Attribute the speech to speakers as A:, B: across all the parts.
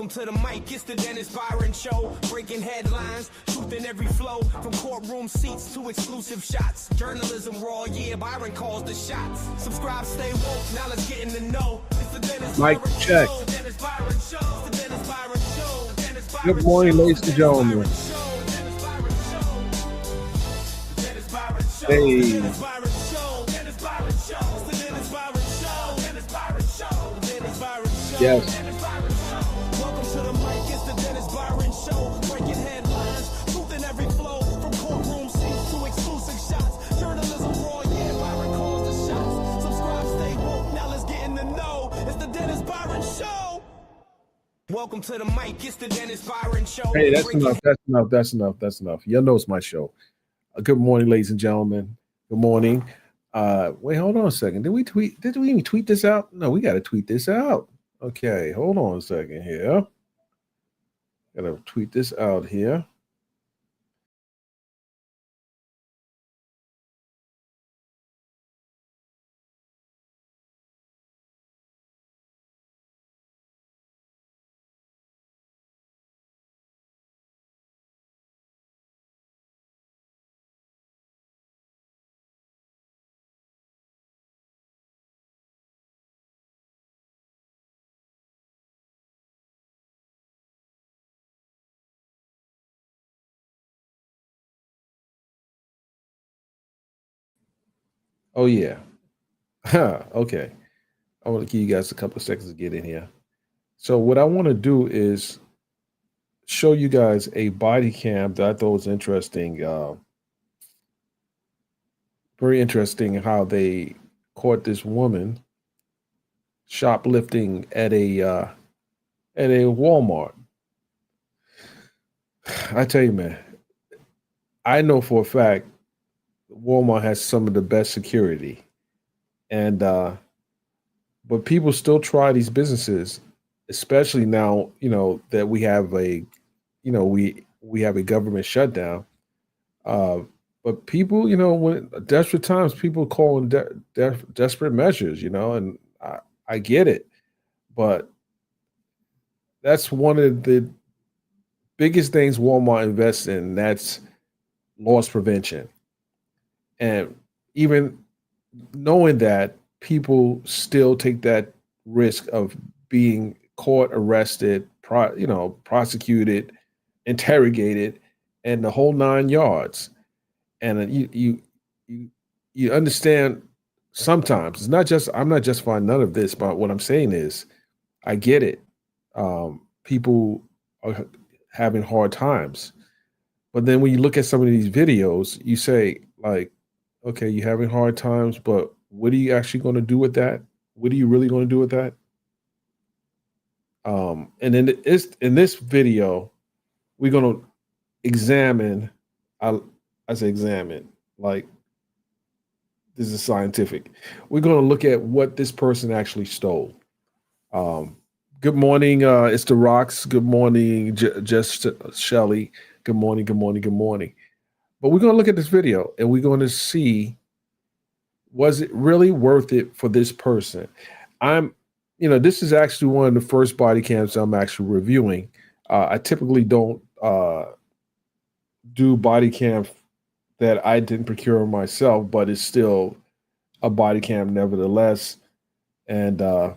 A: Welcome to the mic, it's the Byron Show. Breaking headlines, truth in every flow. From courtroom seats to exclusive shots. Journalism raw, yeah, Byron calls the shots. Subscribe, stay woke, now let's get in the know. It's the
B: Mic
A: Byron
B: check.
A: Show. Byron Show. The Byron Show.
B: Good morning, ladies and gentlemen. Hey. Yes.
A: Welcome to the mic, it's the Byron Show. Breaking headlines, truth in every flow. From courtroom seats to exclusive shots. Journalism raw, yeah, Byron calls the shots. Subscribe, stay woke, now let's get in the know. It's the Byron Show. Welcome to the mic, it's the Byron Show.
B: Hey, that's enough. Y'all know it's my show. Good morning, ladies and gentlemen. Good morning. Wait, hold on a second. Did we even tweet this out? No, we got to tweet this out. Okay, hold on a second here. Gotta tweet this out here. Oh yeah. Okay. I want to give you guys a couple of seconds to get in here. So what I want to do is show you guys a body cam that I thought was interesting. Very interesting how they caught this woman shoplifting at a Walmart. I tell you, man, I know for a fact Walmart has some of the best security, and but people still try these businesses, especially now, that we have a government shutdown. But people, when desperate times, people call in desperate measures, and I get it, but that's one of the biggest things Walmart invests in. And that's loss prevention. And even knowing that, people still take that risk of being caught, arrested, prosecuted, interrogated, and the whole 9 yards. And you understand sometimes it's not just, I'm not justifying none of this, but what I'm saying is I get it. People are having hard times. But then when you look at some of these videos, you say, like, okay, you're having hard times, but what are you actually going to do with that? What are you really going to do with that? And in this video, we're going to examine, I say examine, like this is scientific. We're going to look at what this person actually stole. Good morning, it's the Rocks. Good morning, Jess Shelley. Good morning. But we're going to look at this video and we're going to see, was it really worth it for this person? This is actually one of the first body cams I'm actually reviewing. I typically don't do body cam that I didn't procure myself, but it's still a body cam nevertheless. And I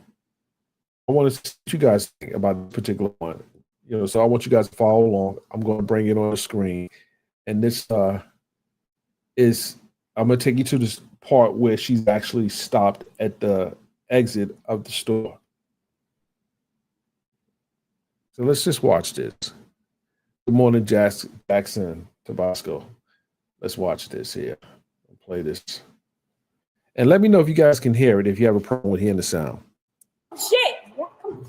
B: want to see what you guys think about this particular one. So I want you guys to follow along. I'm going to bring it on the screen. And this is, I'm going to take you to this part where she's actually stopped at the exit of the store. So let's just watch this. Good morning, Jackson Tabasco. Let's watch this here. I'll play this. And let me know if you guys can hear it, if you have a problem with hearing the sound.
C: Shit! Yeah,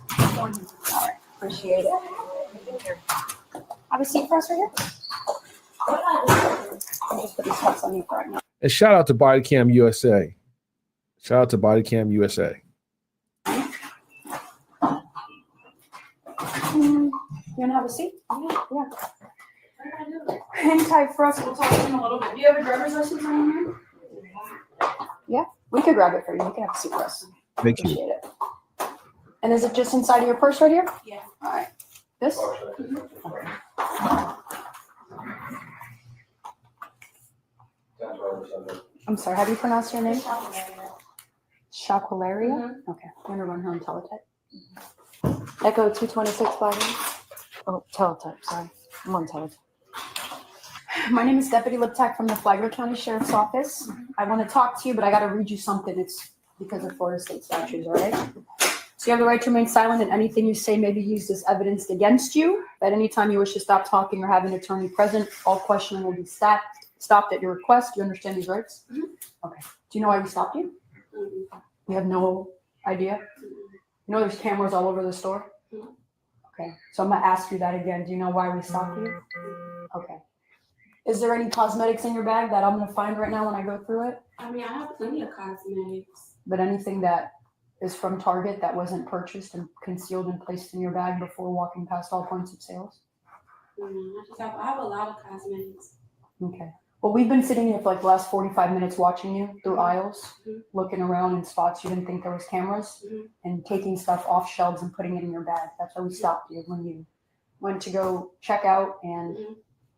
C: come on. All right, appreciate it. Here. Have a seat for us right here. I'll just put these cups on you for right now.
B: And shout out to Bodycam USA. Shout out to Bodycam USA.
C: You want to have a seat? Yeah. Hang tight for us. We'll talk in a little bit. Do you have a driver's license on here? Yeah, we could grab it for you. You can have a seat for us.
B: Thank you.
C: Appreciate it. And is it just inside of your purse right here?
D: Yeah.
C: All right. This? I'm sorry, how do you pronounce your name? Chocolaria? Okay, I'm gonna run her on teletype. Echo 226 Byron. Oh, teletype, sorry. I'm on teletype. My name is Deputy Liptak from the Flagler County Sheriff's Office. I want to talk to you, but I got to read you something. It's because of Florida State statutes, all right? So you have the right to remain silent, and anything you say may be used as evidence against you. At any time you wish to stop talking or have an attorney present, all questioning will be stopped at your request. Do you understand these rights? Okay. Do you know why we stopped you? You have no idea? You know there's cameras all over the store? Okay. So I'm going to ask you that again. Do you know why we stopped you? Okay. Is there any cosmetics in your bag that I'm going to find right now when I go through it?
D: I mean, I have plenty of cosmetics.
C: But anything that is from Target that wasn't purchased and concealed and placed in your bag before walking past all points of sales?
D: I have a lot of cosmetics.
C: Okay. Well, we've been sitting here for like the last 45 minutes watching you through aisles, looking around in spots you didn't think there was cameras, and taking stuff off shelves and putting it in your bag. That's why we stopped you when you went to go check out and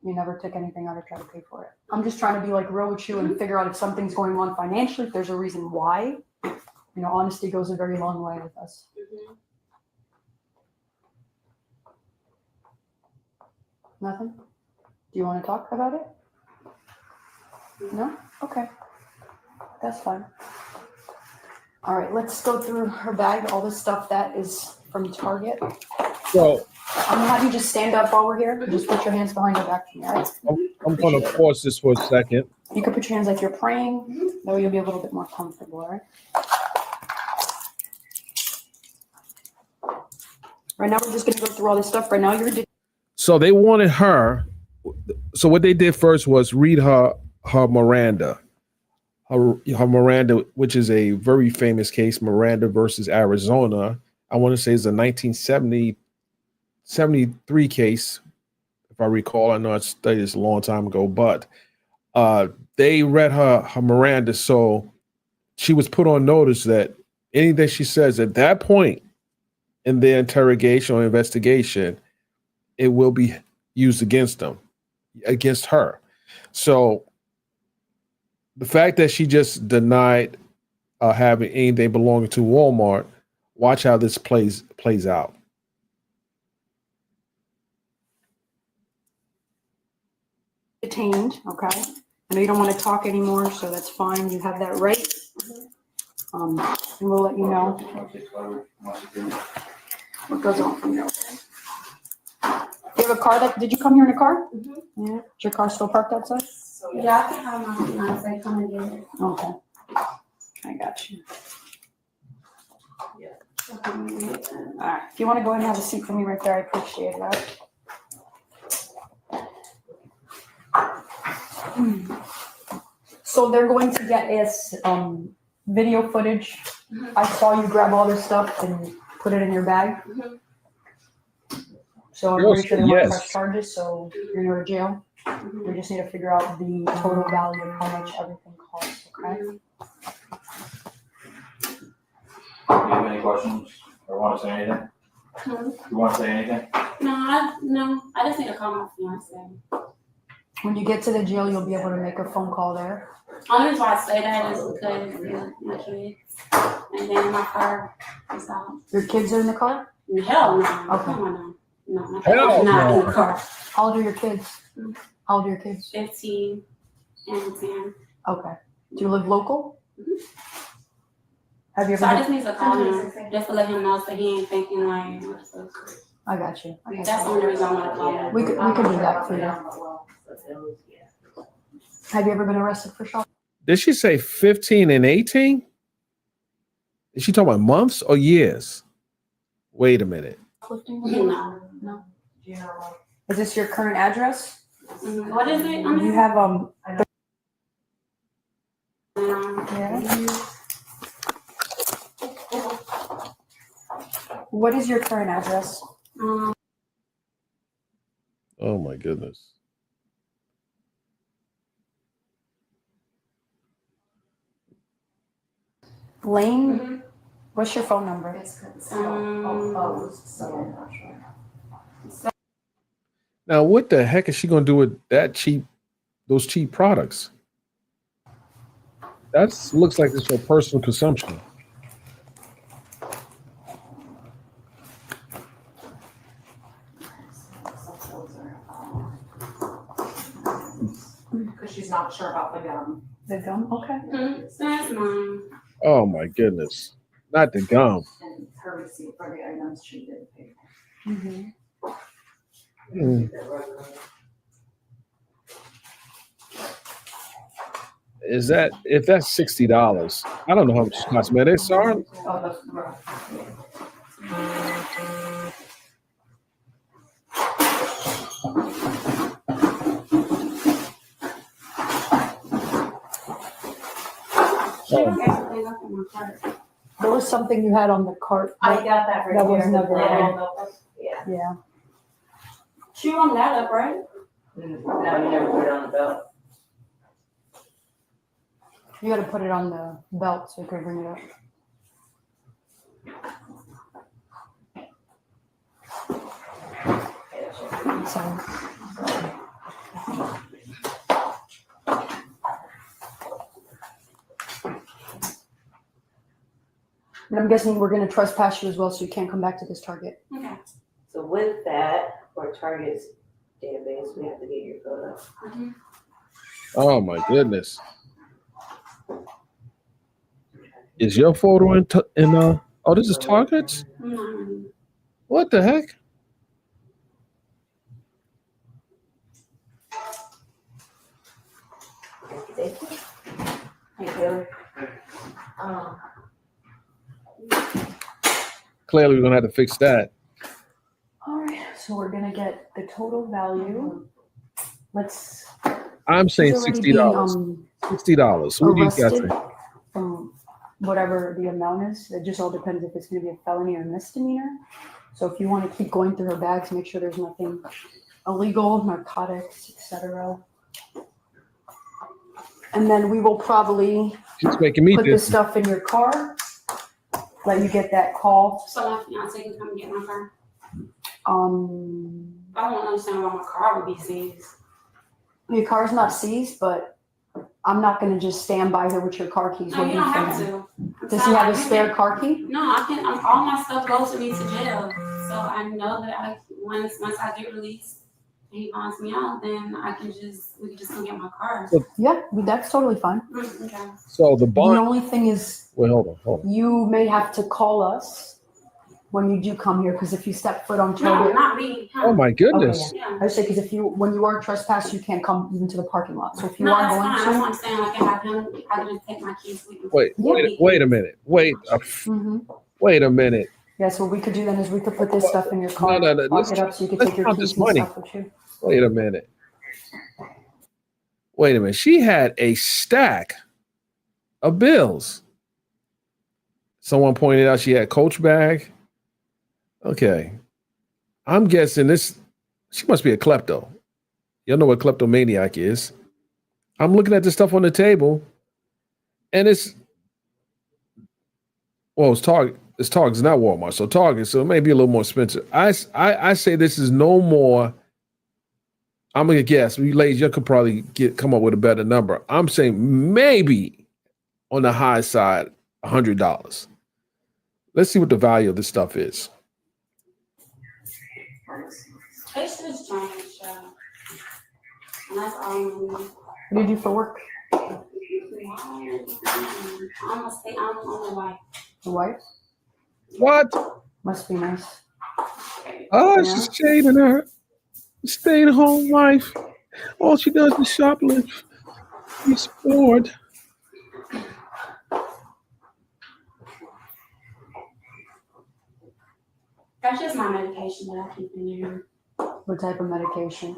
C: you never took anything out or tried to pay for it. I'm just trying to be like real with you and figure out if something's going on financially, if there's a reason why. You know, honesty goes a very long way with us. Nothing? Do you want to talk about it? No? Okay. That's fine. All right, let's go through her bag, all the stuff that is from Target.
B: So
C: I'm gonna have you just stand up while we're here. Just put your hands behind your back for me, all right?
B: I'm going to pause this for a second.
C: You can put your hands like you're praying, though you'll be a little bit more comfortable, all right? Right now, we're just gonna go through all this stuff. Right now, you're
B: So they wanted her. So what they did first was read her Miranda. Her Miranda, which is a very famous case, Miranda versus Arizona. I want to say it's a 1973 case, if I recall. I know I studied this a long time ago, but they read her Miranda, so she was put on notice that anything she says at that point in the interrogation or investigation, it will be used against her. So the fact that she just denied having anything belonging to Walmart, watch how this plays out.
C: detained, okay? I know you don't want to talk anymore, so that's fine. You have that right. And we'll let you know what goes on from there. You have a car did you come here in a car? Yeah. Is your car still parked outside?
D: Yeah, I can have my fiance come and get it.
C: Okay. I got you. All right. If you want to go ahead and have a seat for me right there, I appreciate it. All right. So they're going to get us video footage. I saw you grab all this stuff and put it in your bag. So I'm pretty sure they want to press charges, so you're going to go to jail. We just need to figure out the total value of how much everything costs, okay?
E: Do you have any questions or want to say anything? You want to say anything?
D: No, I just need to call my fiance.
C: When you get to the jail, you'll be able to make a phone call there.
D: Only reason why I say that is because my kids and then my car is out.
C: Your kids are in the car?
D: Hell no.
C: Okay.
D: Come on now. No, my
B: Hell
D: kids are not
B: no.
D: in the car.
C: How old are your kids? How old are your kids?
D: 15 and 10.
C: Okay. Do you live local? Have you
D: So I
C: ever?
D: just need to call him just to let him know so he ain't thinking like.
C: I got you.
D: That's the only reason I want to call him.
C: We could do that for you. Have you ever been arrested for shoplifting?
B: Did she say 15 and 18? Is she talking about months or years? Wait a minute.
D: No.
C: No. Is this your current address?
D: What is it?
C: You have
D: Yeah.
C: What is your current address?
B: Oh my goodness.
C: Lane? What's your phone number?
B: Now, what the heck is she going to do with those cheap products? That looks like it's for personal consumption.
F: Because she's not sure about the gum.
C: The gum? Okay.
D: So that's mine.
B: Oh my goodness. Not the gum.
F: And her receipt for the items she did pay.
C: Mm-hmm.
B: Mm. Is that if that's $60? I don't know how much cosmetics are.
F: Oh, that's
D: She was actually up in my cart.
C: There was something you had on the cart.
F: I got that right
C: That was
F: here.
C: never-
F: Yeah.
C: Yeah.
D: She rung that up, right?
F: No, you never put it on the belt.
C: You got to put it on the belt so you can bring it up. So. And I'm guessing we're going to trespass you as well, so you can't come back to this target.
D: Okay.
G: So with that, for Target's database, we have to get your photo.
D: Mhm.
B: Oh my goodness. Is your photo in oh, this is Target's?
D: Mm-hmm.
B: What the heck?
G: Hey, Taylor.
B: Clearly we're gonna have to fix that.
C: All right, so we're going to get the total value. Let's.
B: I'm saying
C: He's already
B: $60.
C: being,
B: $60. What do you guys
C: arrested
B: think?
C: from whatever the amount is. It just all depends if it's going to be a felony or misdemeanor. So if you want to keep going through her bags, make sure there's nothing illegal, narcotics, etc. And then we will probably
B: She's making me
C: put
B: this.
C: this stuff in your car. Let you get that call.
D: So my fiance can come get my car. I don't understand why my car would be seized.
C: Your car's not seized, but I'm not going to just stand by here with your car keys
D: No, you
C: waiting
D: don't
C: for
D: have
C: him.
D: to. I'm
C: Does he
D: sorry,
C: have
D: I
C: a
D: can
C: spare
D: get-
C: car key?
D: No, I can. All my stuff goes with me to jail. So I know that once I get released and he finds me out, then we can just go get my car.
C: Yeah, that's totally fine.
D: Okay.
B: So the
C: The
B: bond.
C: only thing is
B: Wait, hold on.
C: you may have to call us when you do come here, because if you step foot on
D: No,
C: target,
D: not me.
B: Oh my goodness.
D: Yeah.
C: I say, because when you are trespassed, you can't come even to the parking lot. So if you
D: No,
C: are
D: that's
C: going
D: fine. That's
C: to,
D: what I'm saying. I can have him. I can just take my keys with me.
B: Wait a minute. Wait a minute.
C: yeah. So what we could do then is we could put this stuff in your car,
B: No.
C: lock it up, so you can
B: let's
C: take your
B: count
C: keys
B: this
C: and
B: money.
C: stuff with you.
B: Wait a minute. She had a stack of bills. Someone pointed out she had a Coach bag. Okay. I'm guessing she must be a klepto. Y'all know what kleptomaniac is. I'm looking at the stuff on the table, and it's Target. It's Target, it's not Walmart. So Target, so it may be a little more expensive. I say this is no more. I'm gonna guess. You ladies, you could probably come up with a better number. I'm saying maybe on the high side, $100. Let's see what the value of this stuff is.
D: It's just strange. And that's all I need.
C: What do you do for work?
D: I'm on the way.
C: Your wife?
B: What?
C: Must be nice.
B: Oh,
C: Yeah.
B: she's shading her. Stay-at-home wife. All she does is shoplift. She's bored.
D: That's just my medication that I keep in here.
C: What type of medication?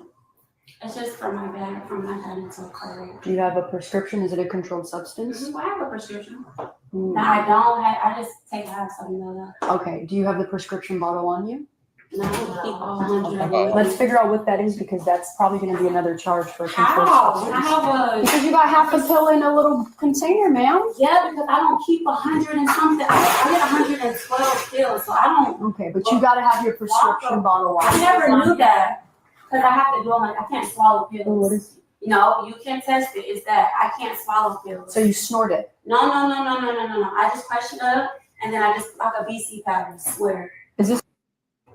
D: It's just for my bag, from my head into a car.
C: Do you have a prescription? Is it a controlled substance?
D: I have a prescription.
C: Mm.
D: No, I don't have. I just take half something of that.
C: Okay. Do you have the prescription bottle on you?
D: No, I keep 100 of it.
C: Let's figure out what that is, because that's probably going to be another charge for a controlled
D: How?
C: substance.
D: I have a.
C: Because you got half a pill in a little container, ma'am.
D: Yeah, because I don't keep 100 and something. I get 112 pills, so I don't
C: Okay, but you gotta have your prescription bottle on.
D: I never knew that. Because I have to do them like I can't swallow pills.
C: What is?
D: No, you can test it. It's that I can't swallow pills.
C: So you snort it?
D: No. I just crush it up and then I just like a BC powder. Swear.
C: Is this?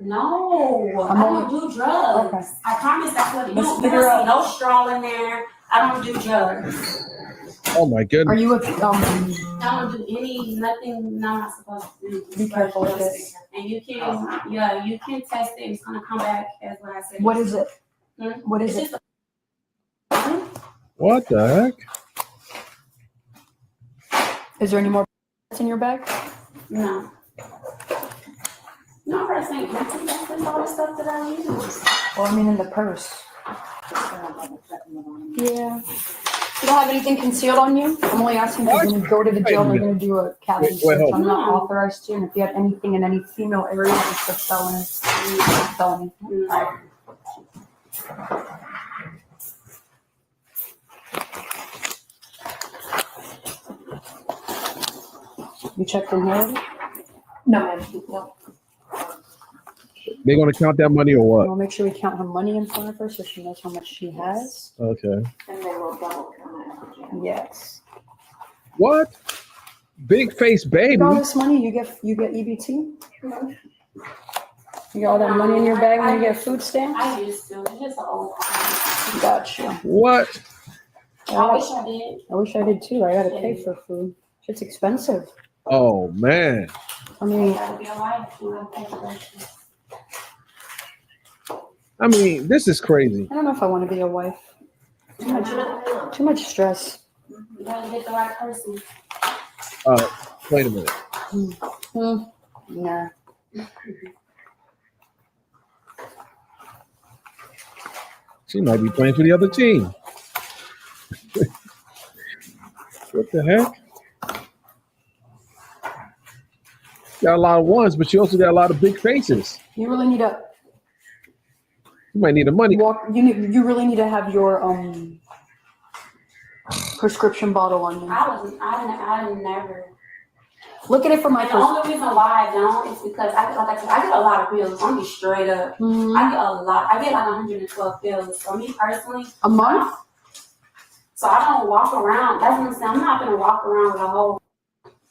D: No, I don't do drugs.
C: Okay.
D: I promise that's what it is.
C: Let's
D: You
C: figure
D: don't
C: out-
D: see no straw in there. I don't do drugs.
B: Oh my
C: Are
B: goodness.
C: you a
D: I don't do nothing. No, I'm not supposed to do.
C: Be careful with this.
D: And you can test it. It's gonna come back as what I said.
C: What is it?
D: Hmm?
C: What is
D: It's
C: it?
D: just
B: What the heck?
C: Is there any more in your bag?
D: no. No, I think that's all the stuff that I use.
C: Well, I mean, in the purse. Yeah. You don't have anything concealed on you? I'm only asking because when you go to the jail, they're gonna do a cavity
B: Wait,
C: search.
B: hold
C: I'm not
D: on.
C: authorized to, and if you have anything in any female areas, it's a felony.
D: No.
C: You checked in here?
F: No, ma'am, no.
B: They're gonna count that money or what?
C: We'll make sure we count her money in front of her so she knows how much she has.
B: Okay.
F: And they will double count it.
C: Yes.
B: What? Big face baby.
C: All this money, you get EBT? You got all that money in your bag when you get food stamps?
D: I used to. It's just an old car.
C: Gotcha.
B: What?
D: I wish I did.
C: I wish I did too. I gotta pay for food. It's expensive.
B: Oh man.
C: I mean,
D: You gotta be a wife. You gotta pay for that shit.
B: I mean, this is crazy.
C: I don't know if I want to be a wife. Too much stress.
D: You gotta get the right person.
B: Wait a minute.
C: Nah.
B: She might be playing for the other team. What the heck? Got a lot of ones, but she also got a lot of big faces.
C: You really need to
B: You might need the money.
C: You really need to have your prescription bottle on you.
D: I never.
C: Look at it from my
D: And the
C: perspective.
D: only reason why I don't is because I get a lot of pills. I'm gonna be straight up. I get a lot. I get like 112 pills. So me personally,
C: A month?
D: so I don't walk around. That's what I'm saying. I'm not gonna walk around with a whole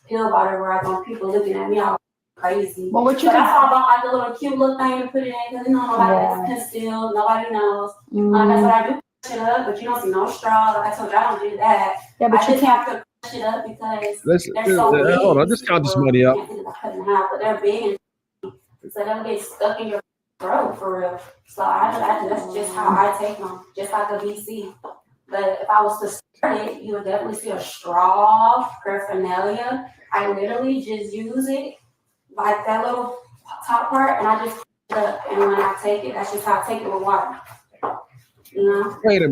D: pill bottle where I want people looking at me all crazy.
C: Well, what you
D: But that's why I
C: can.
D: bought like a little cute little thing to put it in because nobody is concealed. Nobody knows. That's
C: Mm,
D: what I do. It up, but you don't see no straw. Like I told you, I don't do that.
C: yeah,
D: I
C: but you
D: just
C: can't.
D: have to push it up because
B: Let's
D: they're so big.
B: hold on. Just count this money up.
D: You can't do the cutting in half, but they're big, and so they'll get stuck in your throat for real. So that's just how I take them, just like a BC. But if I was to start it, you would definitely see a straw, paraphernalia. I literally just use it like that little top part, and I just push it up. And when I take it, that's just how I take it with water. You know.
B: Wait a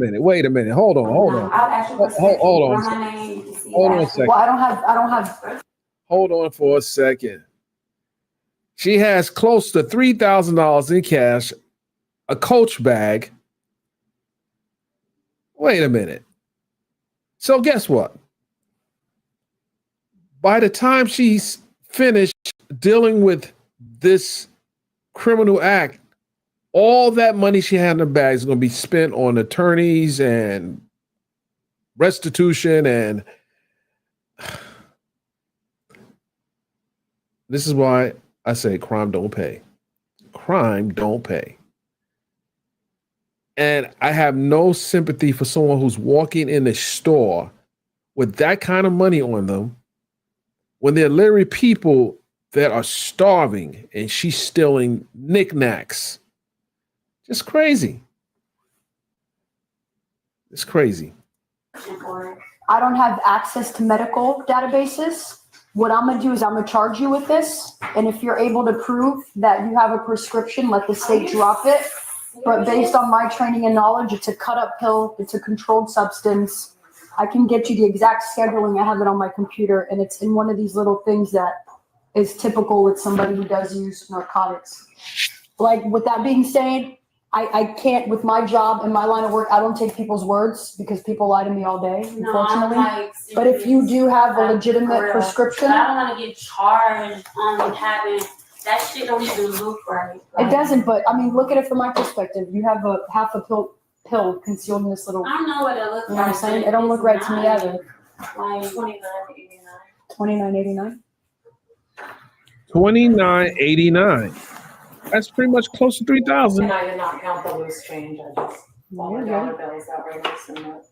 B: minute. Hold on.
D: I'll actually
B: Hold on.
D: run my name to see
B: Hold on a
D: that.
B: second.
C: Well, I don't have.
B: Hold on for a second. She has close to $3,000 in cash, a Coach bag. Wait a minute. So guess what? By the time she's finished dealing with this criminal act, all that money she had in her bag is going to be spent on attorneys and restitution. And this is why I say crime don't pay. Crime don't pay. And I have no sympathy for someone who's walking in a store with that kind of money on them when there are literally people that are starving and she's stealing knickknacks. Just crazy. It's crazy.
C: I don't have access to medical databases. What I'm gonna do is I'm gonna charge you with this, and if you're able to prove that you have a prescription, let the state drop it. But based on my training and knowledge, it's a cut-up pill. It's a controlled substance. I can get you the exact scheduling. I have it on my computer, and it's in one of these little things that is typical with somebody who does use narcotics. Like, with that being said, I can't, with my job and my line of work, I don't take people's words because people lie to me all day, unfortunately. But if you do have a legitimate prescription,
D: I don't want to get charged on having That shit don't even look right.
C: It doesn't, but I mean, look at it from my perspective. You have a half a pill concealed in this little.
D: I know what it looks
C: You know what I'm
D: like.
C: saying?
D: but
C: It don't look
D: it's
C: right to me
D: not.
C: either.
D: Like,
G: $29.89.
B: $29.89. That's pretty much close to 3,000.
F: And I did not count the loose change, I just, all the
C: Yeah,
F: dollar bills that were loose in that.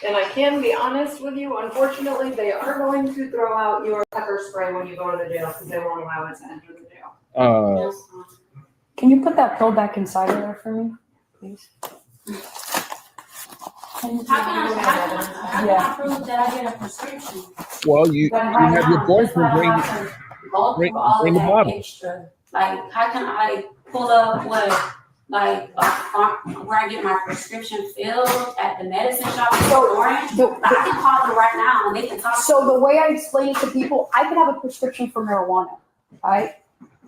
F: And I can be honest with you, unfortunately, they are going to throw out your pepper spray when you go to the jail, because they won't allow it to enter the jail.
C: Can you put that pill back inside of there for me, please?
D: How can I prove that I get a prescription?
B: Well, you have your boyfriend bring
D: Go
B: bring-
D: through all
B: bring
D: of
B: the
D: that
B: bottle.
D: extra. Like, how can I pull up like where I get my prescription filled at the medicine shop in Orange?
C: The-
D: I can call them right now and they can talk.
C: So the way I explain it to people, I could have a prescription for marijuana, right?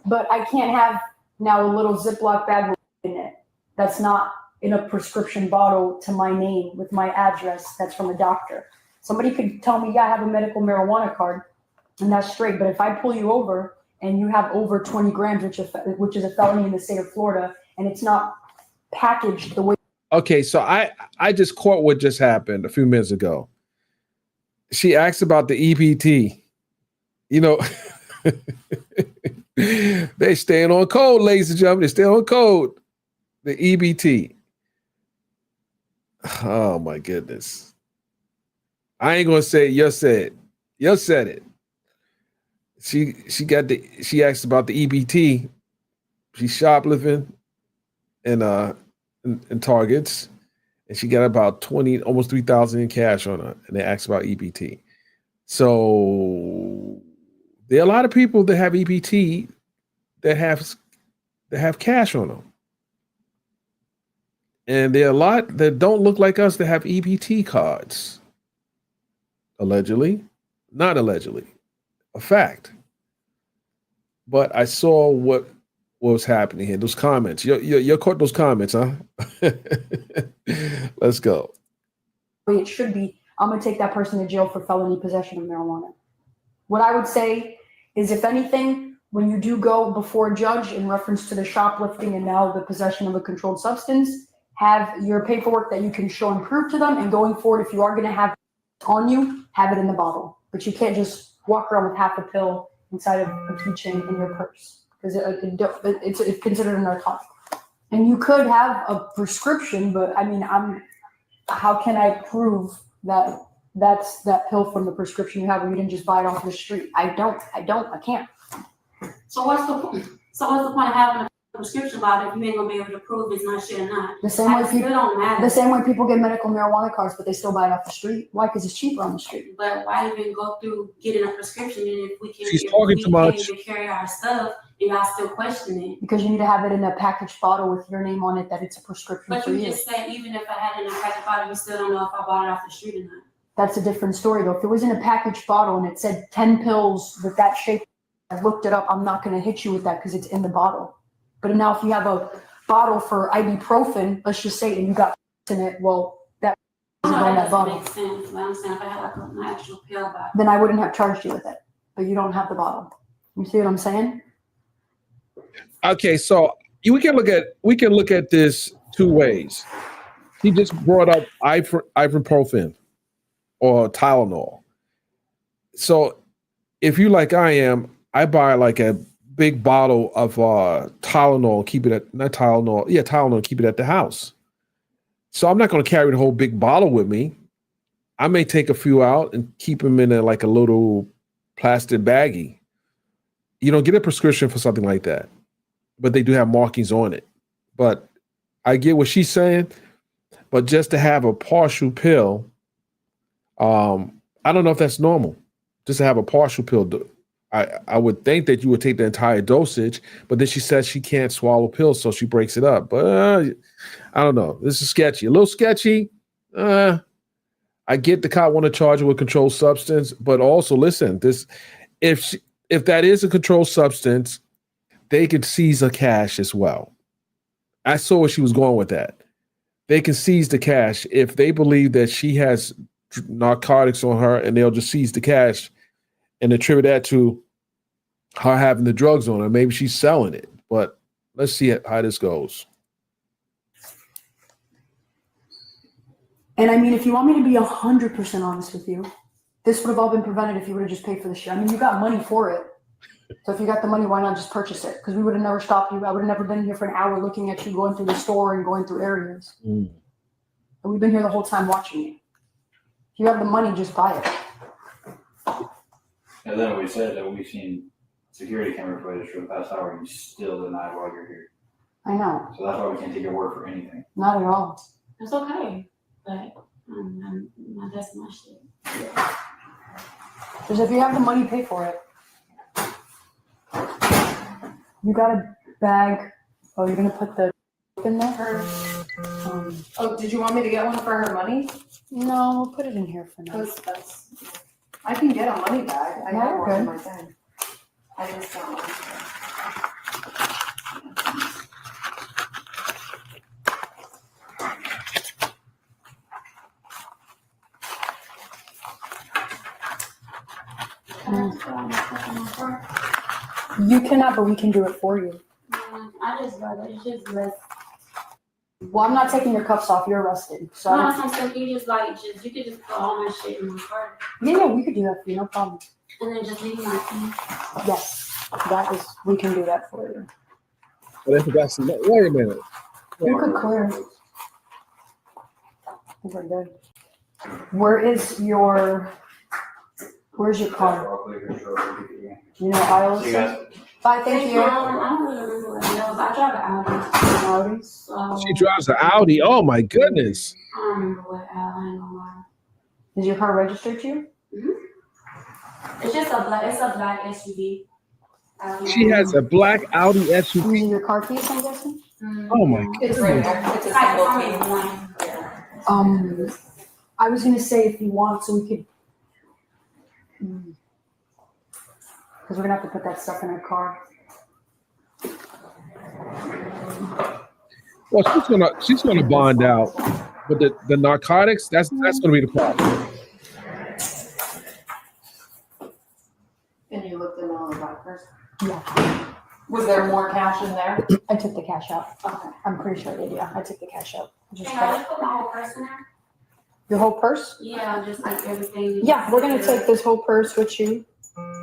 C: But I can't have now a little Ziploc bag in it. That's not in a prescription bottle to my name with my address. That's from a doctor. Somebody could tell me, yeah, I have a medical marijuana card, and that's straight. But if I pull you over and you have over 20 grams, which is a felony in the state of Florida, and it's not packaged the way.
B: Okay, so I just caught what just happened a few minutes ago. She asked about the EBT. You know, they staying on code, ladies and gentlemen. They stay on code. The EBT. Oh my goodness. I ain't gonna say it. You said it. You said it. She asked about the EBT. She's shoplifting in Targets, and she got about 20, almost 3,000 in cash on her, and they asked about EBT. So there are a lot of people that have EBT that have cash on them. And there are a lot that don't look like us that have EBT cards. Allegedly. Not allegedly. A fact. But I saw what was happening here. Those comments. You caught those comments, huh? Let's go.
C: It should be, I'm going to take that person to jail for felony possession of marijuana. What I would say is, if anything, when you do go before a judge in reference to the shoplifting and now the possession of a controlled substance, have your paperwork that you can show and prove to them. And going forward, if you are going to have it on you, have it in the bottle. But you can't just walk around with half a pill inside of a keychain in your purse, because it's considered a narcotic. And you could have a prescription, but I mean, how can I prove that that's that pill from the prescription you have, or you didn't just buy it off the street? I can't.
D: So what's the point of having a prescription bottle if you ain't gonna be able to prove it's not shit or not?
C: The same way
D: It still don't matter.
C: The same way people get medical marijuana cards, but they still buy it off the street. Why? Because it's cheaper on the street.
D: But why even go through getting a prescription if we can't?
B: She's talking too much.
D: Can't even carry our stuff, and y'all still question it.
C: Because you need to have it in a packaged bottle with your name on it that it's a prescription
D: But
C: for
D: you
C: you.
D: just said even if I had it in a packaged bottle, you still don't know if I bought it off the street or not.
C: That's a different story, though. If it was in a packaged bottle and it said 10 pills with that shape, I looked it up. I'm not going to hit you with that because it's in the bottle. But now if you have a bottle for ibuprofen, let's just say, and you got in it, well, that
D: No,
C: isn't on
D: that
C: that
D: doesn't
C: bottle.
D: make sense. But I'm saying if I had like an actual pill bottle.
C: Then I wouldn't have charged you with it. But you don't have the bottle. You see what I'm saying?
B: Okay, so we can look at this two ways. He just brought up ibuprofen or Tylenol. So if you like I am, I buy like a big bottle of Tylenol, keep it at Tylenol, keep it at the house. So I'm not going to carry the whole big bottle with me. I may take a few out and keep them in like a little plastic baggie. You don't get a prescription for something like that, but they do have markings on it. But I get what she's saying, but just to have a partial pill, I don't know if that's normal. Just to have a partial pill. I would think that you would take the entire dosage, but then she says she can't swallow pills, so she breaks it up. But I don't know. This is sketchy. A little sketchy. I get the cop want to charge her with controlled substance, but also listen, if that is a controlled substance, they could seize her cash as well. I saw where she was going with that. They can seize the cash if they believe that she has narcotics on her, and they'll just seize the cash and attribute that to her having the drugs on her. Maybe she's selling it, but let's see how this goes.
C: And I mean, if you want me to be 100% honest with you, this would have all been prevented if you would have just paid for the shit. I mean, you got money for it. So if you got the money, why not just purchase it? Because we would have never stopped you. I would have never been here for an hour looking at you going through the store and going through areas.
B: Mm.
C: And we've been here the whole time watching you. If you have the money, just buy it.
E: And then we said that we've seen security camera footage for the past hour, and you still deny why you're here.
C: I know.
E: So that's why we can't take your word for anything.
C: Not at all.
D: It's okay, but that's my shit.
C: Because if you have the money, pay for it. You got a bag. Oh, you're going to put the in there?
F: Oh, did you want me to get one for her money?
C: No, we'll put it in here for now.
F: I can get a money bag. I
C: Yeah,
F: have one
C: okay.
F: in my bag. I just don't want to.
D: Can I just put all my stuff in my car?
C: You cannot, but we can do it for you.
D: I just rather, it's just less.
C: Well, I'm not taking your cuffs off. You're arrested. So
D: No, I'm saying you just you could just put all my shit in my car
C: yeah, we could do that for you. No problem.
D: and then just leave my key.
C: Yes, we can do that for you.
B: But I forgot some. Wait a minute.
C: You could clear. I think we're good. Where's your car? You know, aisles.
E: See you guys.
C: Bye, thank you.
D: I don't really remember what it was. I drive an Audi.
C: Audis.
D: So
B: She drives an Audi. Oh my goodness.
D: I don't remember what I ain't gonna lie.
C: Is your car registered to you?
D: It's just a black SUV.
B: She has a black Audi SUV.
C: Using your car keys, I'm guessing.
B: Oh my
F: It's right there. It's a
D: I
F: single
D: told
F: key.
D: me one.
C: I was gonna say if you want, so we could. Because we're gonna have to put that stuff in our car.
B: Well, she's gonna bond out, but the narcotics, that's gonna be the problem.
F: And you looked in all the lockers.
C: Yeah,
F: Was there more cash in there?
C: I took the cash out.
F: Okay.
C: I'm pretty sure I did. Yeah, I took the cash out. Just
D: Can I just put my whole purse in there?
C: your whole purse?
D: Yeah, just like everything.
C: Yeah, we're gonna take this whole purse with you.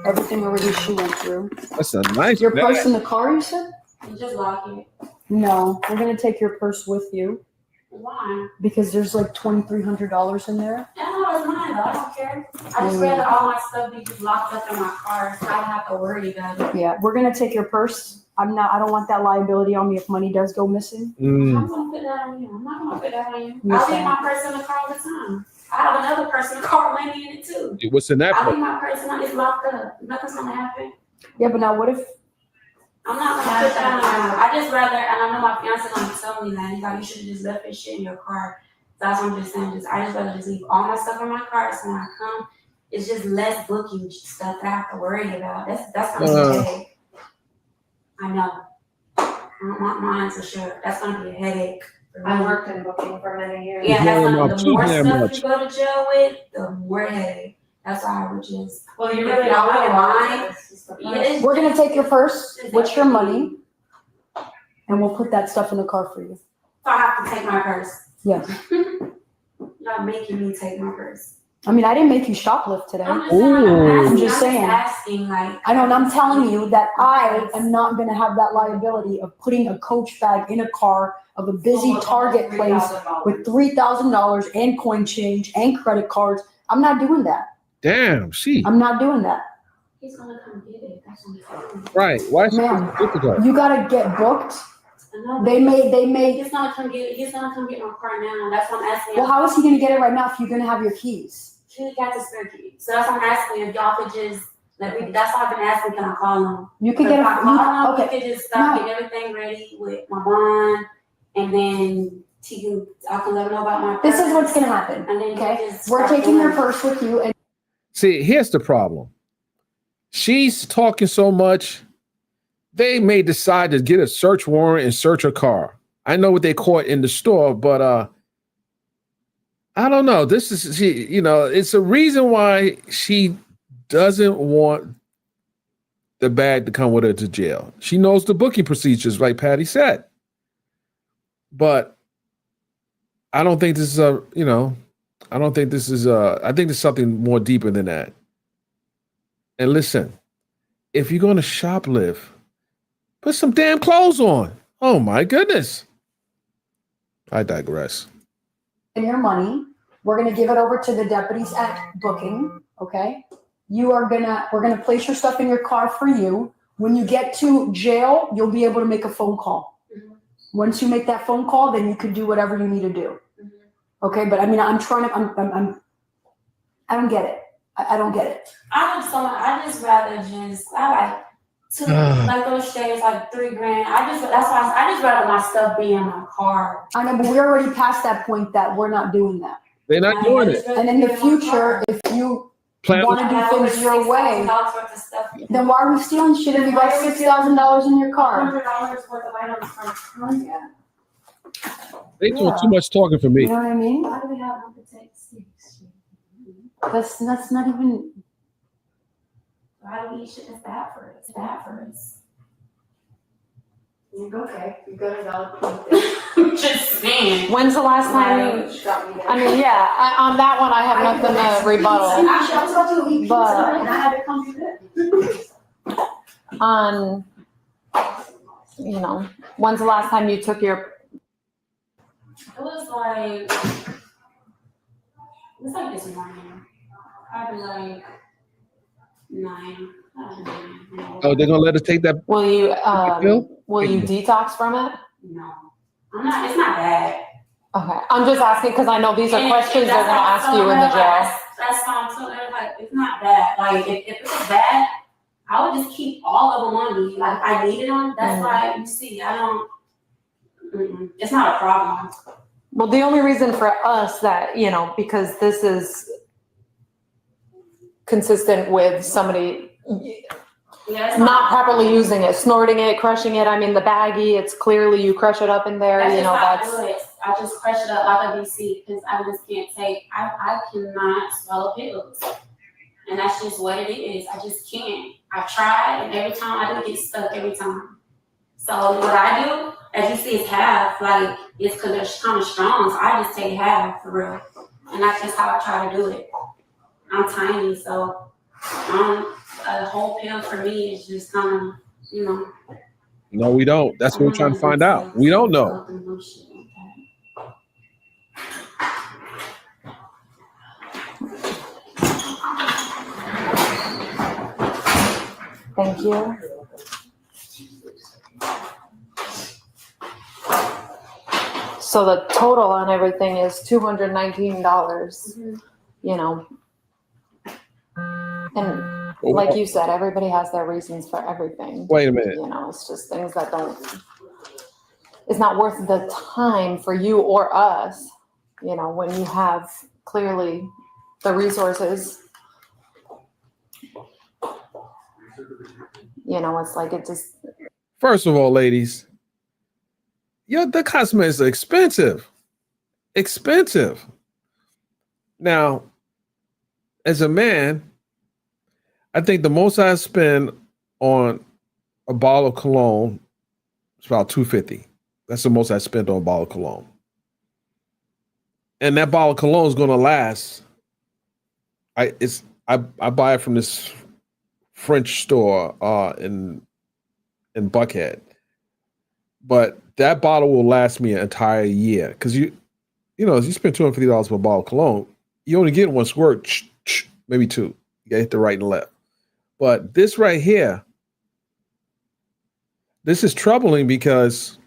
C: Everything already she went through.
B: That's a nice
C: Your
B: bag.
C: purse in the car, you said?
D: You just lock it.
C: No, we're gonna take your purse with you
D: Why?
C: because there's like $2,300 in there.
D: Yeah, no, it's mine though. I don't care. I just rather all my stuff be just locked up in my car so I don't have to worry about it.
C: Yeah, we're gonna take your purse. I don't want that liability on me if money does go missing.
B: Mm.
D: I'm gonna put that on you. I'm not gonna put that on you.
C: Yes,
D: I leave
C: ma'am.
D: my purse in the car all the time. I have another purse in the car with money in it too.
B: What's in that
D: I leave
B: place?
D: my purse and it's locked up. Nothing's gonna happen.
C: Yeah, but now what if
D: I'm not gonna put that on you. I just rather, and I know my fiance gonna tell me that, like, you should have just left his shit in your car. That's what I'm just saying. I just rather just leave all my stuff in my car so when I come, it's just less booking stuff that I have to worry about. That's gonna be a headache. I know. I don't want mine for sure. That's gonna be a headache. for
F: I
D: me.
F: worked in booking for many years.
D: Yeah, that's
B: Damn,
D: gonna, the
B: too
D: more
B: damn
D: stuff
B: much.
D: you go to jail with, the more headache. That's why I would just.
F: Well, you
D: If
F: really
D: y'all
F: don't
D: wouldn't
F: mind.
D: mind, yeah,
C: we're gonna take your purse with your money and we'll put that stuff in the car for you.
D: So I have to take my purse.
C: Yes.
D: Y'all making me take my purse.
C: I mean, I didn't make you shoplift today.
D: I'm just saying,
B: Ooh.
C: I'm just saying.
D: asking, like.
C: I know, and I'm telling you that I am not gonna have that liability of putting a Coach bag in a car of a busy Target place with $3,000 and coin change and credit cards. I'm not doing that.
B: Damn, she
C: I'm not doing that.
D: He's gonna come get it. That's what he's doing.
B: right. Why is she
C: Ma'am.
B: difficult?
C: You gotta get booked.
D: No,
C: They may.
D: He's gonna come get it. He's gonna come get my car now. That's what I'm asking.
C: Well, how is he gonna get it right now if you're gonna have your keys?
D: He got the spare key. So that's what I'm asking if y'all could just let me. That's why I've been asking. Can I call him?
C: You can
D: If
C: get
D: I call him,
C: okay.
D: we could just start
C: No.
D: getting everything ready with my bond, and then I can let him know about my.
C: This is
D: purse,
C: what's gonna happen.
D: And then
C: Okay,
D: just
C: we're
D: start
C: taking your
D: doing it.
C: purse with you, and
B: See, here's the problem. She's talking so much. They may decide to get a search warrant and search her car. I know what they caught in the store, but I don't know. This is it's a reason why she doesn't want the bag to come with her to jail. She knows the booking procedures, like Patty said. But I don't think this is I think there's something more deeper than that. And listen, if you're going to shoplift, put some damn clothes on. Oh my goodness. I digress.
C: And your money, we're gonna give it over to the deputies at booking, okay? We're gonna place your stuff in your car for you. When you get to jail, you'll be able to make a phone call. Once you make that phone call, then you can do whatever you need to do. Okay, but I mean, I don't get it. I don't get it.
D: I like like those shades, like $3,000. That's why I just rather my stuff be in my car.
C: I know, but we're already past that point that we're not doing that.
B: They're not doing it.
C: And in the future, if you want to do things your way, then why are we stealing shit if you got $6,000 in your car?
D: $100 worth of items from Target.
B: They doing too much talking for me.
C: You know what I mean?
D: Why do we have to take six?
C: That's not even.
D: Why do we eat shit that's bad for us? It's bad for us.
C: Okay, you got a valid point.
D: I'm just saying.
F: When's the last time? I mean, yeah, on that one, I have nothing to rebuttal.
C: Actually, I was about to eat
F: But-
C: pizza and I had to come do this.
F: On, when's the last time you took your,
D: It was like this morning. Probably like 9.
B: Oh, they're gonna let us take that
F: will you
B: pill?
F: detox from it?
D: No. I'm not, it's not bad.
F: Okay, I'm just asking because I know these are
D: And
F: questions they're
D: that's
F: gonna
D: why I'm
F: ask you in
D: telling
F: the
D: her,
F: jail.
D: That's why I'm telling her, like, it's not bad. Like, if it was bad, I would just keep all of them on me. Like, if I needed them, that's why you see, it's not a problem.
F: Well, the only reason for us that, because this is consistent with somebody
D: Yeah, it's
F: not properly using it, snorting it, crushing it. I mean, the baggie, it's clearly you crush it up in there,
D: That's just how I
F: that's.
D: do it. I just crush it up like a BC because I just can't I cannot swallow pills. And that's just what it is. I just can't. I tried and every time I do get stuck every time. So what I do, as you see, is half. Like, it's because they're kind of strong. So I just take half for real. And that's just how I try to do it. I'm tiny, so a whole pill for me is just kind of,
B: No, we don't. That's what we're trying to find out. We don't know.
F: Thank you. So the total on everything is $219, And like you said, everybody has their reasons for everything.
B: Wait a minute.
F: It's just things that it's not worth the time for you or us, when you have clearly the resources. It's like it just.
B: First of all, ladies, the cosmetics are expensive. Expensive. Now, as a man, I think the most I spend on a bottle of cologne is about $250. That's the most I spent on a bottle of cologne. And that bottle of cologne is going to last. I buy it from this French store in Buckhead, but that bottle will last me an entire year because you spend $250 for a bottle of cologne, you only get one squirt, maybe two. You gotta hit the right and left. But this right here, this is troubling because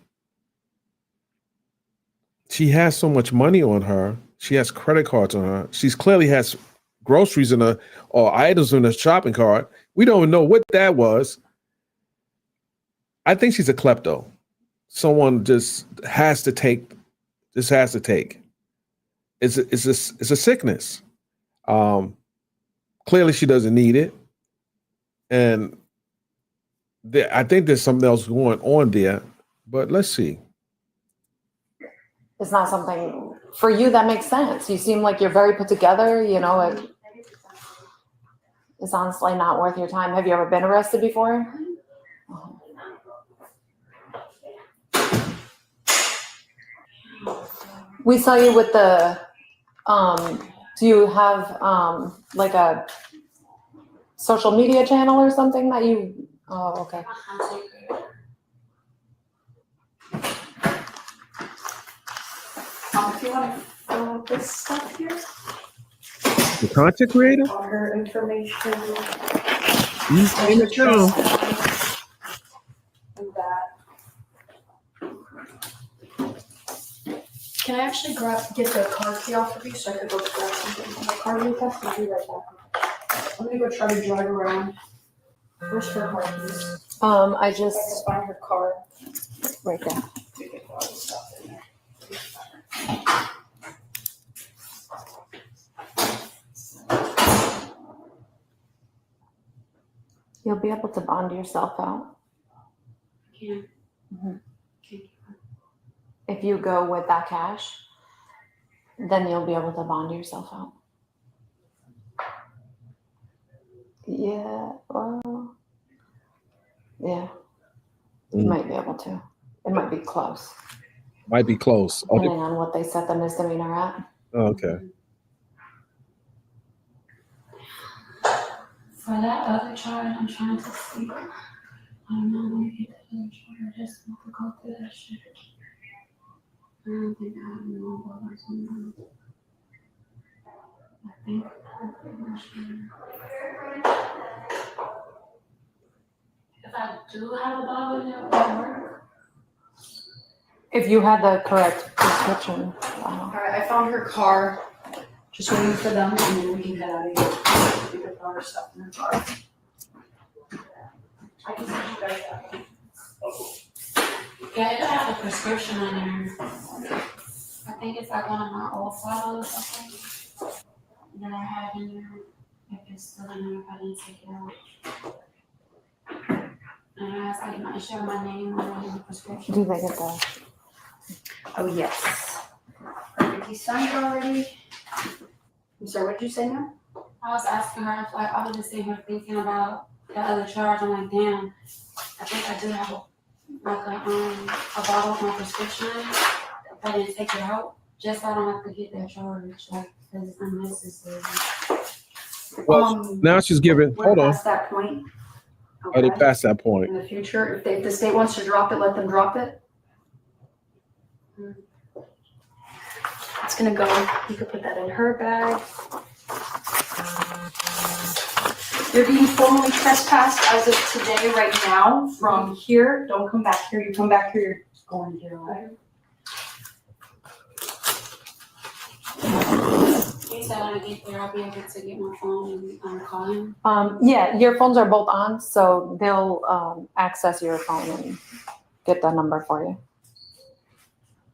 B: she has so much money on her. She has credit cards on her. She's clearly has groceries in her or items in her shopping cart. We don't even know what that was. I think she's a klepto. Someone just has to take. It's a sickness. Clearly, she doesn't need it, and I think there's something else going on there. But let's see.
F: It's not something for you that makes sense. You seem like you're very put together. is honestly not worth your time. Have you ever been arrested before? We saw you with the, do you have, like a social media channel or something that you, oh, okay.
C: If you want to fill out this stuff here,
B: The content creator?
C: all her information,
B: In the channel.
C: and that. Can I actually get the car key off of you so I could go grab something from my car really fast? I'll be right back. I'm gonna go try to drive around. Where's her car keys?
F: I
C: I
F: just,
C: can find her car.
F: right there.
C: We can put all this stuff in there.
F: You'll be able to bond yourself out.
D: Yeah.
F: Mhm.
D: Okay.
F: If you go with that cash, then you'll be able to bond yourself out. Yeah, well, yeah, you might be able to. It might be close,
B: Might be close. Oh,
F: depending on what they set the misdemeanor at.
B: okay.
D: For that other charge, I'm trying to see. I don't know when you get the other charge. I just want to go through that shit. I don't think I have no more or something. I think I'm pretty much sure. If I do have a bottle, it will work.
F: If you had the correct prescription.
C: All right, I found her car. Just waiting for them, and then we can head out of here. We can put all her stuff in her car. I can send you guys that.
D: Yeah, it have a prescription on there. I think it's like one of my old bottles or something that I have in there. If it's still in there, if I didn't take it out. And I asked, like, I share my name on the prescription.
F: Do they get the,
C: Oh, yes. Perfect, he signed already. I'm sorry, what did you say now?
D: I was asking her, if, like, I was just sitting here thinking about the other charge. I'm like, damn, I think I do have a bottle of my prescription. If I didn't take it out, just so I don't have to get that charge, like, because it's unnecessary.
B: Well, now she's giving,
C: We're
B: hold on.
C: past that point.
B: Oh, they
C: Okay.
B: passed that point.
C: In the future, if the state wants to drop it, let them drop it. It's gonna go, you could put that in her bag. You're being formally trespassed as of today, right now, from here. Don't come back here. You come back here, you're going to jail, right?
D: He said when I get there, I'll be able to get my phone and call him.
F: yeah, your phones are both on, so they'll access your phone and get the number for you.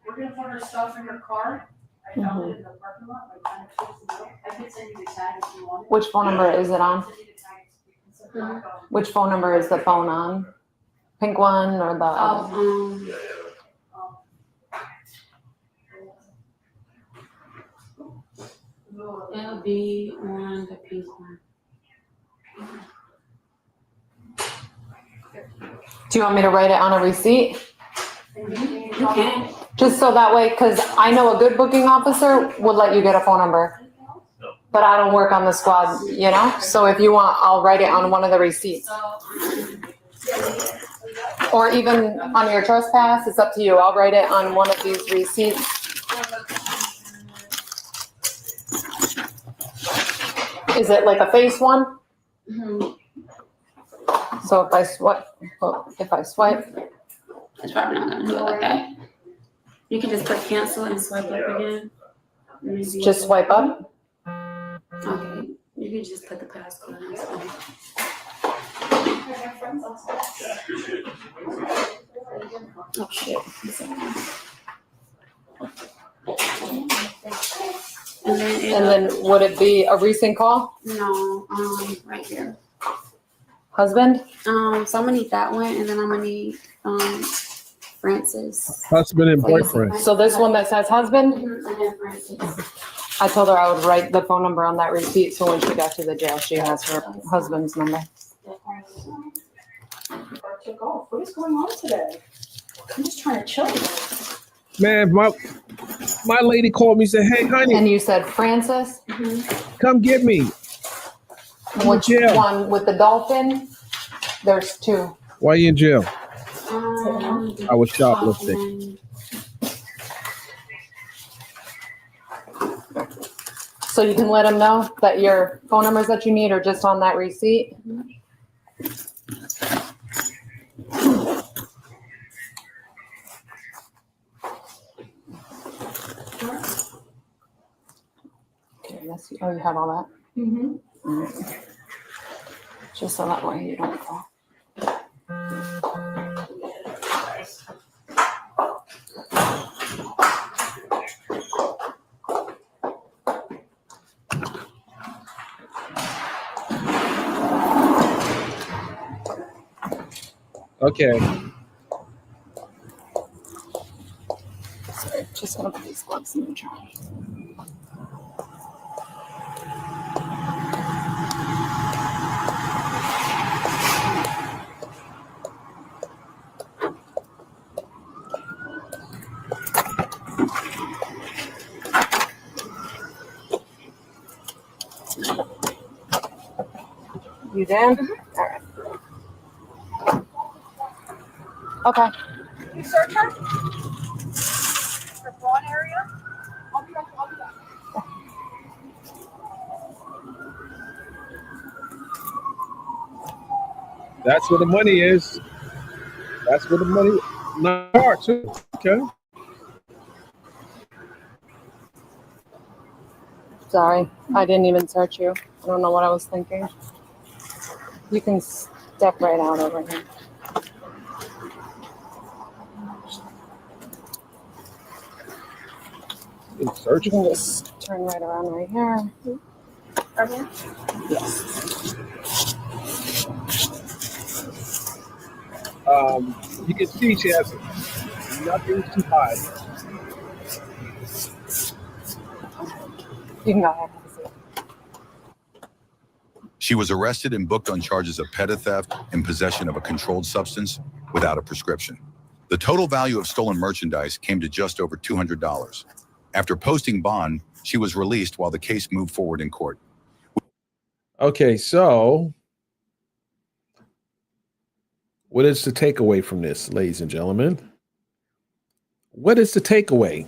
C: We're gonna put her stuff in her car. I found it in the parking lot, like kind of close to the door. I can send you the tag if you want it.
F: Which phone number is it on?
C: I'll send you the tag. It's a black phone.
F: Which phone number is the phone on? Pink one or the other?
D: It'll be on the pink one.
F: Do you want me to write it on a receipt?
D: You can.
F: Just so that way, because I know a good booking officer would let you get a phone number. But I don't work on the squad, you know? So if you want, I'll write it on one of the receipts. Or even on your trespass, it's up to you. I'll write it on one of these receipts. Is it like a face one?
D: Mhm.
F: So if I swipe,
D: It's probably not gonna do it like that. You can just put cancel and swipe up again. Maybe-
F: just swipe up?
D: Okay, you can just put the passcode in. It's fine. Oh shit. And then
F: And then would it be a recent call?
D: no, right here.
F: Husband?
D: So I'm gonna need that one, and then I'm gonna need Francis.
B: Husband and boyfriend.
F: So this one that says husband?
D: And then Francis.
F: I told her I would write the phone number on that receipt, so when she got to the jail, she has her husband's number.
C: Took off. What is going on today? I'm just trying to chill.
B: Man, my lady called me and said, "Hey, honey,
F: And you said Francis?
B: come get me."
F: Which
B: jail.
F: one with the dolphin? There's two.
B: Why are you in jail?
D: I
B: I was shoplifting.
F: So you can let them know that your phone numbers that you need are just on that receipt. Okay, let's see. Oh, you have all that?
C: Mm-hmm.
F: All right. Just so that way you don't call.
B: Okay.
F: Sorry, just gonna put these gloves in the trash. You done? All right. Okay.
C: You search her? Her brawn area? I'll be back.
B: That's where the money is. That's where the money are too. Okay.
F: Sorry, I didn't even search you. I don't know what I was thinking. You can step right out over here.
B: Search.
F: You can just turn right around right here.
C: Right here?
F: Yes.
B: You can see she has nothing to hide.
F: You can go ahead. Have a seat.
H: She was arrested and booked on charges of petty theft and possession of a controlled substance without a prescription. The total value of stolen merchandise came to just over $200. After posting bond, she was released while the case moved forward in court.
B: Okay, so what is the takeaway from this, ladies and gentlemen? What is the takeaway?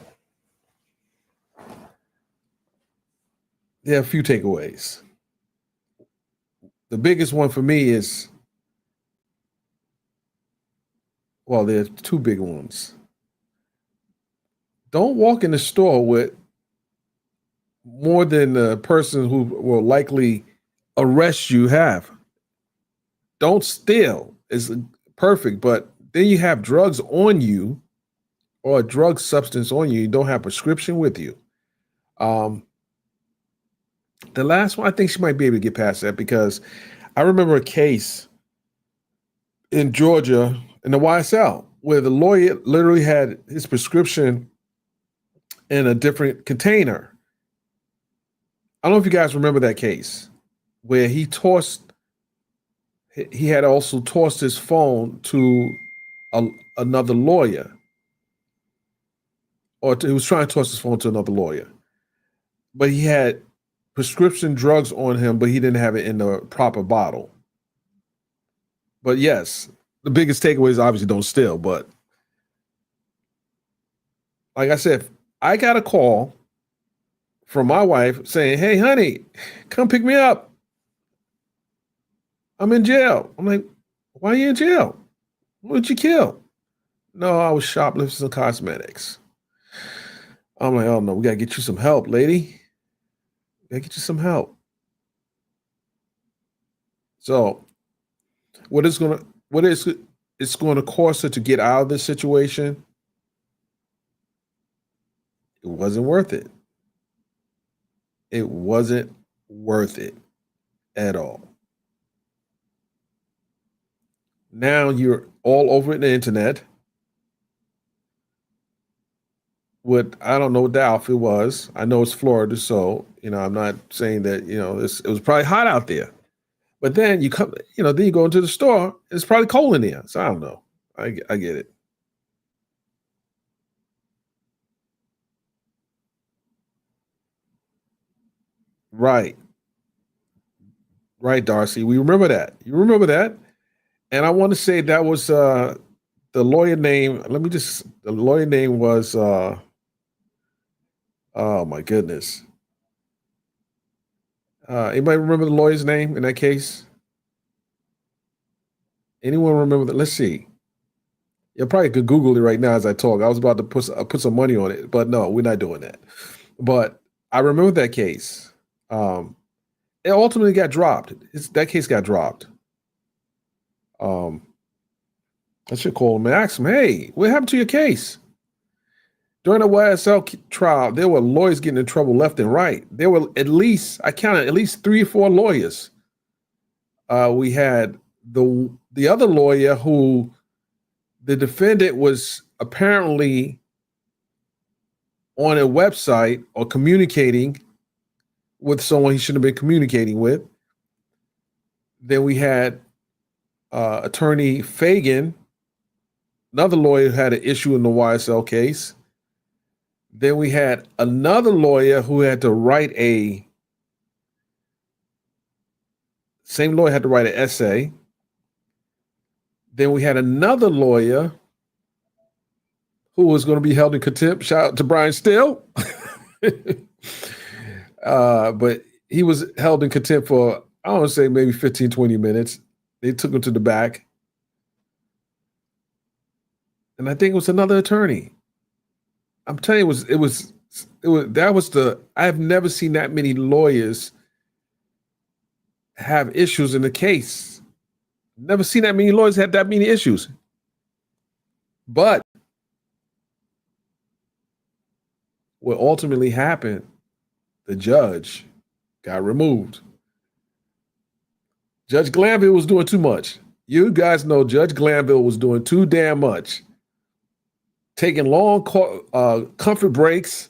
B: There are a few takeaways. The biggest one for me is, well, there's two big ones. Don't walk in the store with more than the person who will likely arrest you have. Don't steal is perfect, but then you have drugs on you or a drug substance on you. You don't have prescription with you. The last one, I think she might be able to get past that because I remember a case in Georgia in the YSL where the lawyer literally had his prescription in a different container. I don't know if you guys remember that case where he had also tossed his phone to another lawyer, or he was trying to toss his phone to another lawyer, but he had prescription drugs on him, but he didn't have it in the proper bottle. But yes, the biggest takeaway is obviously don't steal. But like I said, I got a call from my wife saying, "Hey, honey, come pick me up. I'm in jail." I'm like, "Why are you in jail? What did you kill?" "No, I was shoplifting some cosmetics." I'm like, "Oh no, we gotta get you some help, lady. We gotta get you some help." So, it's going to cost her to get out of this situation? It wasn't worth it. It wasn't worth it at all. Now you're all over the internet I don't know what the outfit was. I know it's Florida, so I'm not saying that it was probably hot out there. But then you come, then you go into the store, it's probably cold in there. So I don't know. I get it. Right. Right, Darcy. We remember that. You remember that? And I want to say that was the lawyer name. The lawyer name was oh my goodness. Anybody remember the lawyer's name in that case? Anyone remember that? Let's see. You probably could Google it right now as I talk. I was about to put some money on it, but no, we're not doing that. But I remember that case. It ultimately got dropped. That case got dropped. I should call him and ask him, hey, what happened to your case? During the YSL trial, there were lawyers getting in trouble left and right. There were I counted at least 3 or 4 lawyers. We had the other lawyer who the defendant was apparently on a website or communicating with someone he shouldn't have been communicating with. Then we had attorney Fagan, another lawyer who had an issue in the YSL case. Then we had another lawyer who had to write same lawyer had to write an essay. Then we had another lawyer who was going to be held in contempt. Shout out to Brian Still. But he was held in contempt for, I want to say maybe 15, 20 minutes. They took him to the back. And I think it was another attorney. I'm telling you, I've never seen that many lawyers have issues in the case. Never seen that many lawyers have that many issues. But what ultimately happened, the judge got removed. Judge Glanville was doing too much. You guys know Judge Glanville was doing too damn much. Taking long comfort breaks,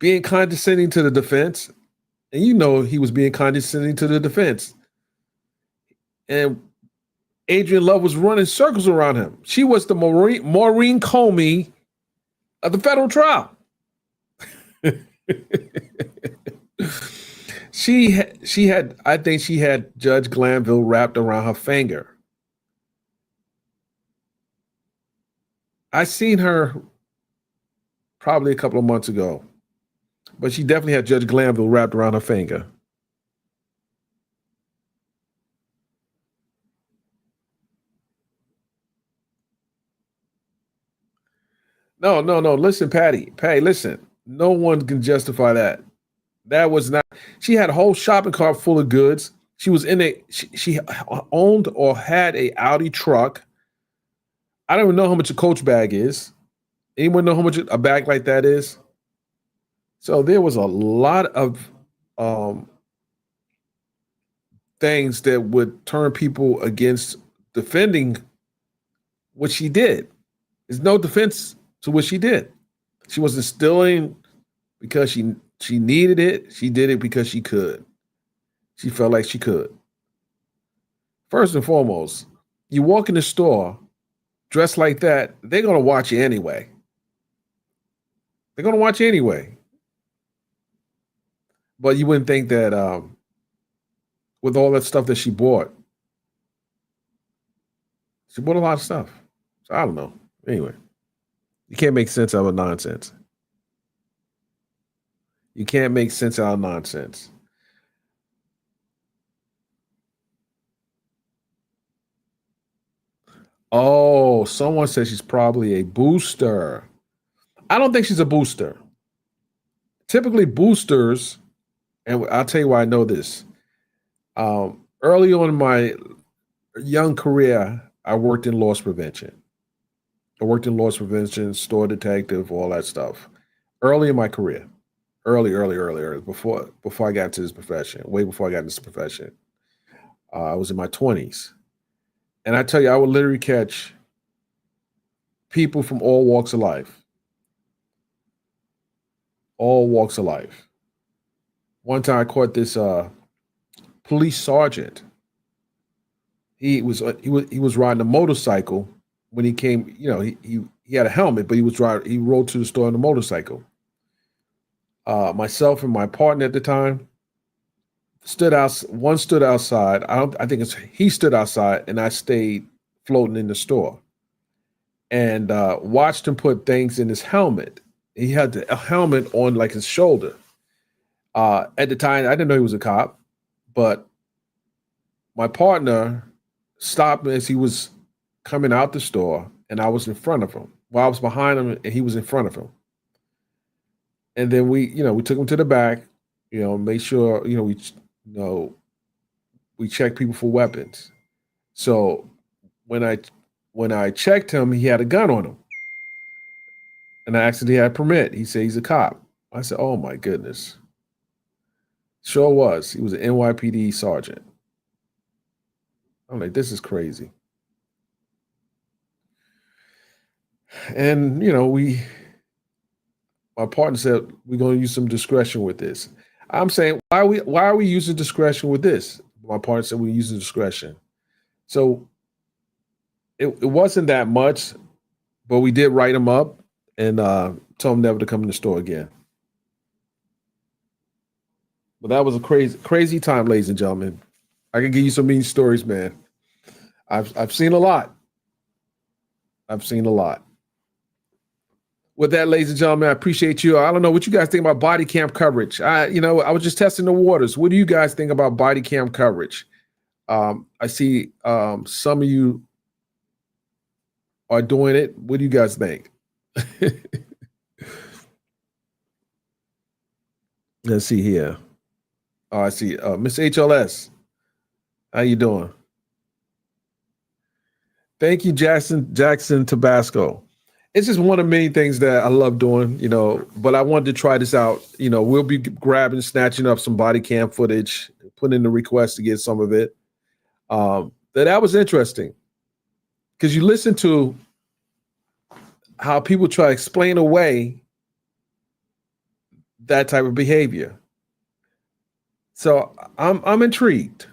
B: being condescending to the defense. And he was being condescending to the defense. And Adrian Love was running circles around him. She was the Maureen Comey of the federal trial. I think she had Judge Glanville wrapped around her finger. I seen her probably a couple of months ago, but she definitely had Judge Glanville wrapped around her finger. No. Listen, Patty, listen. No one can justify that. That was not. She had a whole shopping cart full of goods. She was she owned or had a Audi truck. I don't even know how much a Coach bag is. Anyone know how much a bag like that is? So there was a lot of things that would turn people against defending what she did. There's no defense to what she did. She wasn't stealing because she needed it. She did it because she could. She felt like she could. First and foremost, you walk in the store dressed like that, they're going to watch you anyway. They're going to watch you anyway. But you wouldn't think that with all that stuff that she bought a lot of stuff. So I don't know. Anyway, you can't make sense out of nonsense. You can't make sense out of nonsense. Oh, someone says she's probably a booster. I don't think she's a booster. Typically boosters, and I'll tell you why I know this. Early on in my young career, I worked in loss prevention. Store detective, all that stuff. Early in my career. Early, before I got into this profession, way before I got into this profession. I was in my 20s. And I tell you, I would literally catch people from all walks of life. all walks of life. One time I caught this police sergeant. He was riding a motorcycle when he came. You know, he had a helmet, but he rode to the store on a motorcycle. Myself and my partner at the time stood outside. He stood outside, and I stayed floating in the store and watched him put things in his helmet. He had a helmet on like his shoulder. At the time, I didn't know he was a cop, but my partner stopped me as he was coming out the store, and I was in front of him. Well, I was behind him, and he was in front of him. And then we took him to the back, made sure, we checked people for weapons. So when I checked him, he had a gun on him. And I asked if he had a permit. He said he's a cop. I said, oh my goodness. Sure was. He was an NYPD sergeant. I'm like, this is crazy. And, my partner said, we're going to use some discretion with this. I'm saying, why are we using discretion with this? My partner said, we're using discretion. So it wasn't that much, but we did write him up and told him never to come in the store again. But that was a crazy time, ladies and gentlemen. I can give you some mean stories, man. I've seen a lot. With that, ladies and gentlemen, I appreciate you. I don't know what you guys think about body cam coverage. I was just testing the waters. What do you guys think about body cam coverage? I see some of you are doing it. What do you guys think? Let's see here. Oh, I see. Miss HLS, how you doing? Thank you, Jackson Tabasco. It's just one of many things that I love doing, but I wanted to try this out. We'll be snatching up some body cam footage, putting in the request to get some of it. That was interesting because you listen to how people try to explain away that type of behavior. So I'm intrigued.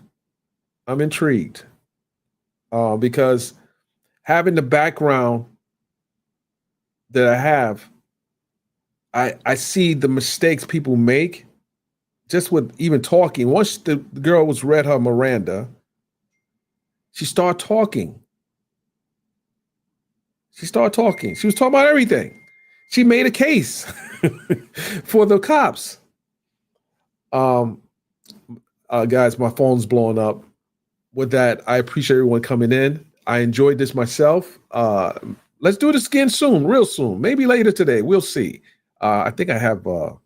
B: Because having the background that I have, I see the mistakes people make just with even talking. Once the girl was read her Miranda, she started talking. She was talking about everything. She made a case for the cops. Guys, my phone's blowing up. With that, I appreciate everyone coming in. I enjoyed this myself. Let's do this again soon, real soon. Maybe later today. We'll see. I think I have a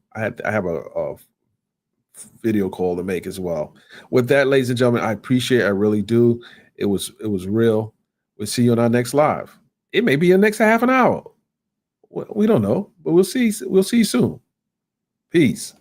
B: video call to make as well. With that, ladies and gentlemen, I appreciate it. I really do. It was real. We'll see you on our next live. It may be in the next half an hour. We don't know, but we'll see. We'll see you soon. Peace.